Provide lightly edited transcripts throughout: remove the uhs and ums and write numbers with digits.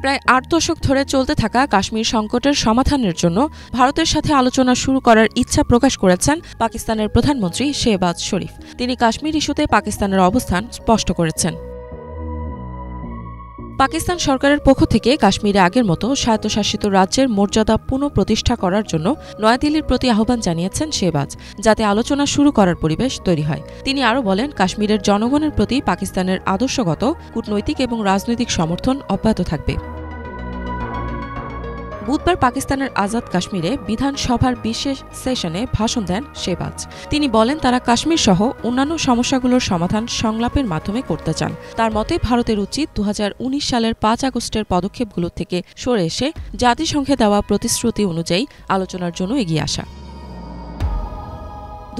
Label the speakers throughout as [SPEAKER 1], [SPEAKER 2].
[SPEAKER 1] প্রায় ৮ দশক ধরে চলতে থাকা কাশ্মীর সংকটের সমাধানের জন্য ভারতের সাথে আলোচনা শুরু করার ইচ্ছা প্রকাশ করেছেন পাকিস্তানের প্রধানমন্ত্রী শেহবাজ শরীফ। তিনি কাশ্মীর ইস্যুতে পাকিস্তানের অবস্থান স্পষ্ট করেছেন। পাকিস্তান সরকারের পক্ষ থেকে কাশ্মীরে আগের মতো স্বায়ত্তশাসিত রাজ্যের মর্যাদা পুনঃপ্রতিষ্ঠা করার জন্য নয়াদিল্লির প্রতি আহ্বান জানিয়েছেন শেহবাজ, যাতে আলোচনা শুরু করার পরিবেশ তৈরি হয়। তিনি আরও বলেন, কাশ্মীরের জনগণের প্রতি পাকিস্তানের আদর্শগত, কূটনৈতিক এবং রাজনৈতিক সমর্থন অব্যাহত থাকবে। বুধবার পাকিস্তানের আজাদ কাশ্মীরে বিধানসভার বিশেষ সেশনে ভাষণ দেন শেহবাজ। তিনি বলেন, তারা কাশ্মীর সহ অন্যান্য সমস্যাগুলোর সমাধান সংলাপের মাধ্যমে করতে চান। তার মতে ভারতের উচিত ২০১৯ সালের ৫ আগস্টের পদক্ষেপগুলো থেকে সরে এসে জাতিসংঘে দেওয়া প্রতিশ্রুতি অনুযায়ী আলোচনার জন্য এগিয়ে আসা।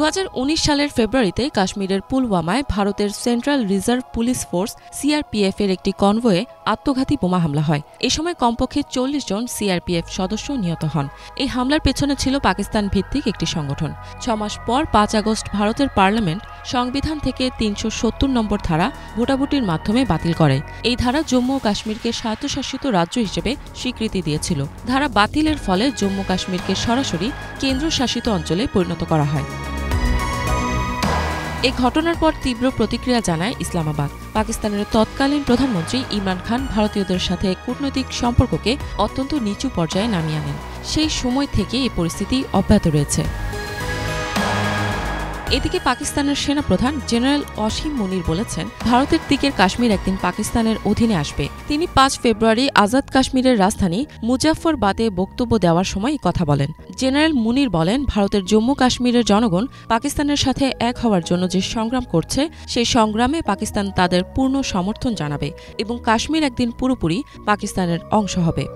[SPEAKER 1] ২০১৯ সালের ফেব্রুয়ারিতে কাশ্মীরের পুলওয়ামায় ভারতের central reserve police force CRPF এর একটি কনভয়ে আত্মঘাতী বোমা হামলা হয়। এ সময় কমপক্ষে ৪০ জন সিআরপিএফ সদস্য নিহত হন। এই হামলার পেছনে ছিল পাকিস্তান ভিত্তিক একটি সংগঠন। ৬ মাস পর ৫ আগস্ট ভারতের পার্লামেন্ট সংবিধান থেকে ৩৭০ নম্বর ধারা ভোটাভুটির মাধ্যমে বাতিল করে। এই ধারা জম্মু ও কাশ্মীরকে স্বায়ত্তশাসিত রাজ্য হিসেবে স্বীকৃতি দিয়েছিল। ধারা বাতিলের ফলে জম্মু কাশ্মীরকে সরাসরি কেন্দ্রশাসিত অঞ্চলে পরিণত করা হয়। এই ঘটনার পর তীব্র প্রতিক্রিয়া জানায় ইসলামাবাদ। পাকিস্তানের তৎকালীন প্রধানমন্ত্রী ইমরান খান ভারতীয়দের সাথে কূটনৈতিক সম্পর্ককে অত্যন্ত নিচু পর্যায়ে নামিয়ে আনেন। সেই সময় থেকে এই পরিস্থিতি অব্যাহত রয়েছে। এদিকে পাকিস্তানের সেনাপ্রধান জেনারেল অসীম মুনির বলেছেন, ভারতের দিকের কাশ্মীর একদিন পাকিস্তানের অধীনে আসবে। তিনি ৫ ফেব্রুয়ারি আজাদ কাশ্মীরের রাজধানী মুজাফফরবাদে বক্তব্য দেওয়ার সময় কথা বলেন। জেনারেল মুনির বলেন, ভারতের জম্মু কাশ্মীরের জনগণ পাকিস্তানের সাথে এক হওয়ার জন্য যে সংগ্রাম করছে, সেই সংগ্রামে পাকিস্তান তাদের পূর্ণ সমর্থন জানাবে এবং কাশ্মীর একদিন পুরোপুরি পাকিস্তানের অংশ হবে।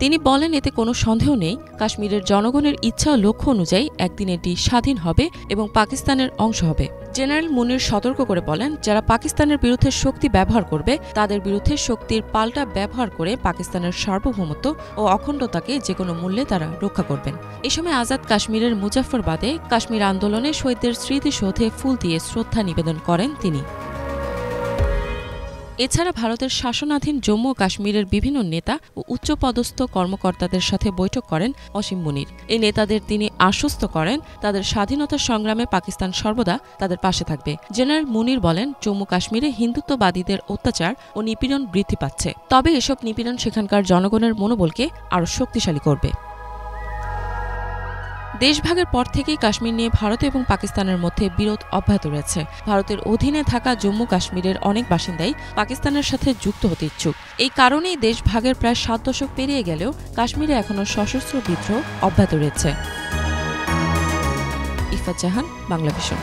[SPEAKER 1] তিনি বলেন, এতে কোনো সন্দেহ নেই, কাশ্মীরের জনগণের ইচ্ছা ও লক্ষ্য অনুযায়ী একদিন এটি স্বাধীন হবে এবং পাকিস্তানের অংশ হবে। জেনারেল মুনির সতর্ক করে বলেন, যারা পাকিস্তানের বিরুদ্ধে শক্তি ব্যবহার করবে, তাদের বিরুদ্ধে শক্তির পাল্টা ব্যবহার করে পাকিস্তানের সার্বভৌমত্ব ও অখণ্ডতাকে যেকোনো মূল্যে তারা রক্ষা করবেন। এ সময় আজাদ কাশ্মীরের মুজাফফরবাদে কাশ্মীর আন্দোলনে শহীদদের স্মৃতিসৌধে ফুল দিয়ে শ্রদ্ধা নিবেদন করেন তিনি। এছাড়া ভারতের শাসনাধীন জম্মু ও কাশ্মীরের বিভিন্ন নেতা ও উচ্চপদস্থ কর্মকর্তাদের সাথে বৈঠক করেন অসীম মুনির। এই নেতাদের তিনি আশ্বস্ত করেন, তাদের স্বাধীনতা সংগ্রামে পাকিস্তান সর্বদা তাদের পাশে থাকবে। জেনারেল মুনির বলেন, জম্মু কাশ্মীরে হিন্দুত্ববাদীদের অত্যাচার ও নিপীড়ন বৃদ্ধি পাচ্ছে, তবে এসব নিপীড়ন সেখানকার জনগণের মনোবলকে আরও শক্তিশালী করবে। দেশভাগের পর থেকেই কাশ্মীর নিয়ে ভারত এবং পাকিস্তানের মধ্যে বিরোধ অব্যাহত রয়েছে। ভারতের অধীনে থাকা জম্মু কাশ্মীরের অনেক বাসিন্দাই পাকিস্তানের সাথে যুক্ত হতে ইচ্ছুক। এই কারণেই দেশভাগের প্রায় ৭ দশক পেরিয়ে গেলেও কাশ্মীরে এখনও সশস্ত্র বিদ্রোহ অব্যাহত রয়েছে। ইফাত জাহান, বাংলাভিশন।